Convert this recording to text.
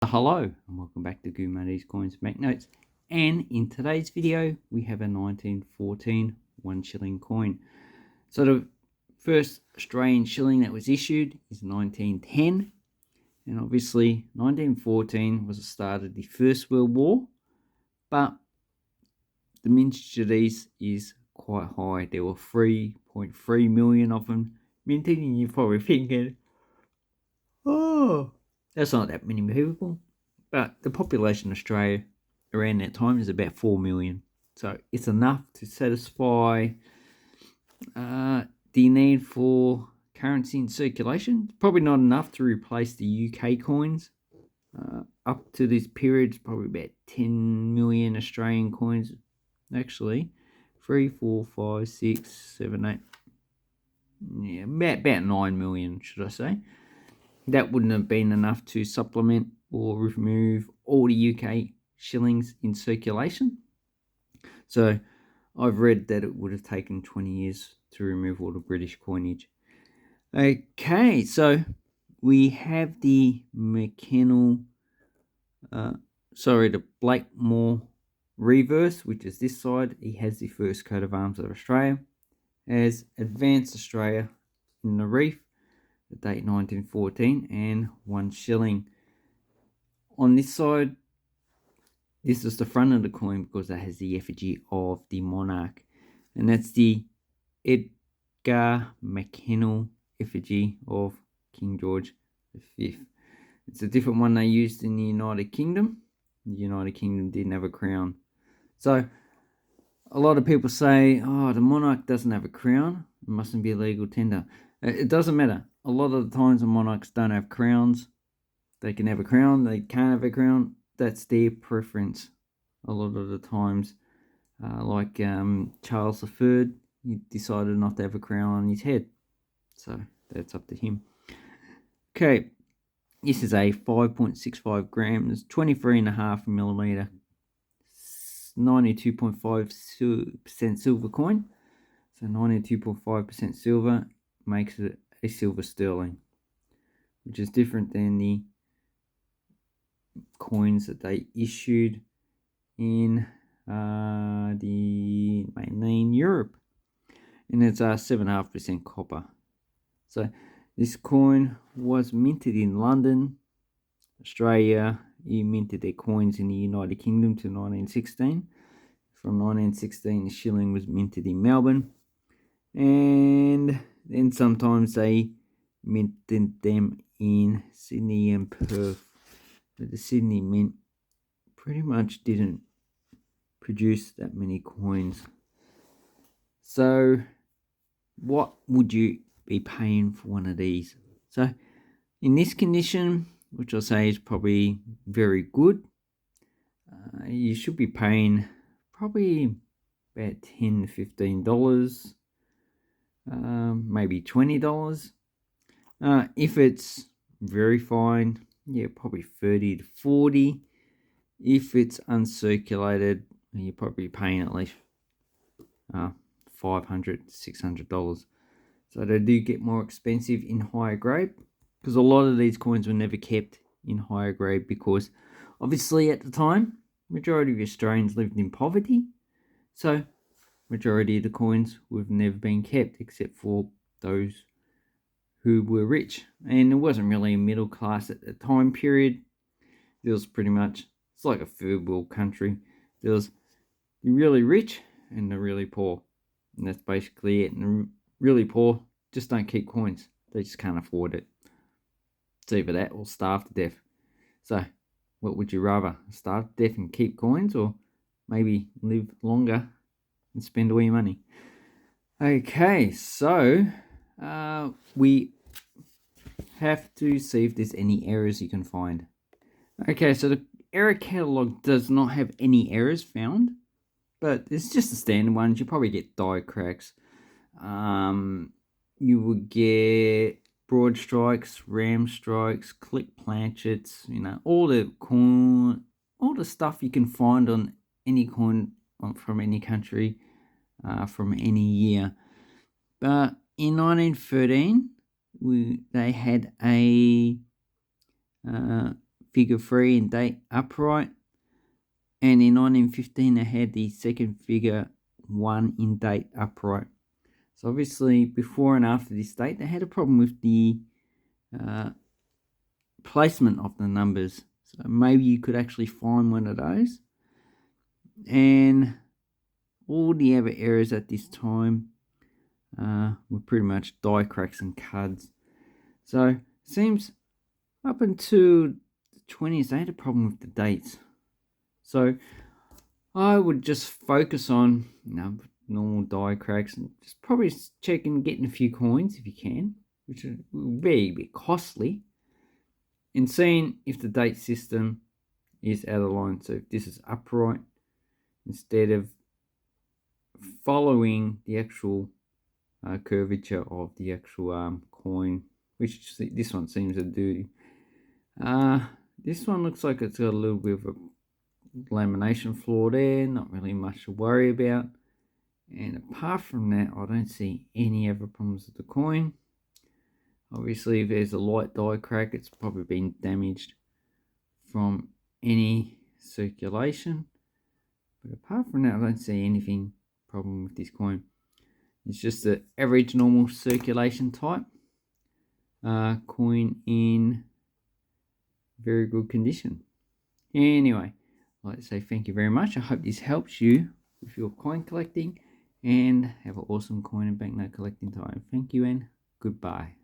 Hello and welcome back to Goomaddy's Coins and Banknotes, and in today's video we have a 1914 1 shilling coin. So the first Australian shilling that was issued is 1910, and obviously 1914 was the start of the First World War, but the mintage of these is quite high. There were 3.3 million of them minted, and you're probably thinking, oh, that's not that many people. But the population of Australia around that time is about 4 million. So it's enough to satisfy the need for currency in circulation. Probably not enough to replace the UK coins. Up to this period, it's probably about 10 million Australian coins. Actually, 3, 4, 5, 6, 7, 8. Yeah, about 9 million, should I say. That wouldn't have been enough to supplement or remove all the UK shillings in circulation. So I've read that it would have taken 20 years to remove all the British coinage. Okay, so we have the the Blakemore reverse, which is this side. He has the first coat of arms of Australia, as Advanced Australia in the reef, the date 1914, and 1 shilling. On this side, this is the front of the coin because that has the effigy of the monarch, and that's the Edgar McKennell effigy of King George V. It's a different one they used in the United Kingdom. The United Kingdom didn't have a crown. So a lot of people say, oh, the monarch doesn't have a crown. It mustn't be a legal tender. It doesn't matter. A lot of the times the monarchs don't have crowns. They can have a crown. They can't have a crown. That's their preference. A lot of the times, like Charles III, he decided not to have a crown on his head. So that's up to him. Okay, this is a 5.65 grams, 23.5 millimeter, 92.5% silver coin. So 92.5% silver makes it a silver sterling, which is different than the coins that they issued in mainly in Europe, and it's 7.5% copper. So this coin was minted in London, Australia. You minted their coins in the United Kingdom to 1916. From 1916, the shilling was minted in Melbourne, and then sometimes they minted them in Sydney and Perth. But the Sydney Mint pretty much didn't produce that many coins. So what would you be paying for one of these? So in this condition, which I'll say is probably very good, you should be paying probably about $10 to $15, maybe $20. If it's very fine, yeah, probably $30 to $40. If it's uncirculated, you're probably paying at least $500 to $600. So they do get more expensive in higher grade, because a lot of these coins were never kept in higher grade, because obviously at the time, majority of Australians lived in poverty. So majority of the coins would have never been kept except for those who were rich. And it wasn't really a middle class at the time period. There was pretty much, it's like a third world country. There was the really rich and the really poor. And that's basically it. And the really poor just don't keep coins. They just can't afford it. It's either that or starve to death. So what would you rather? Starve to death and keep coins, or maybe live longer and spend all your money? Okay, so we have to see if there's any errors you can find. Okay, so the error catalog does not have any errors found, but it's just the standard ones. You probably get die cracks. You would get broad strikes, ram strikes, click planchets. All the stuff you can find on any coin from any country, from any year. But in 1913, they had a figure 3 in date upright. And in 1915, they had the second figure 1 in date upright. So obviously, before and after this date, they had a problem with the placement of the numbers. So maybe you could actually find one of those. And all the other errors at this time were pretty much die cracks and cuds. So it seems up until the 20s, they had a problem with the dates. So I would just focus on normal die cracks and just probably check and getting a few coins if you can, which are very bit costly, and seeing if the date system is out of line. So if this is upright, instead of following the actual curvature of the actual coin, which this one seems to do. This one looks like it's got a little bit of a lamination flaw there, not really much to worry about. And apart from that, I don't see any other problems with the coin. Obviously, if there's a light die crack, it's probably been damaged from any circulation. But apart from that, I don't see anything problem with this coin. It's just the average normal circulation type coin in very good condition. Anyway, I'd like to say thank you very much. I hope this helps you with your coin collecting, and have an awesome coin and banknote collecting time. Thank you and goodbye.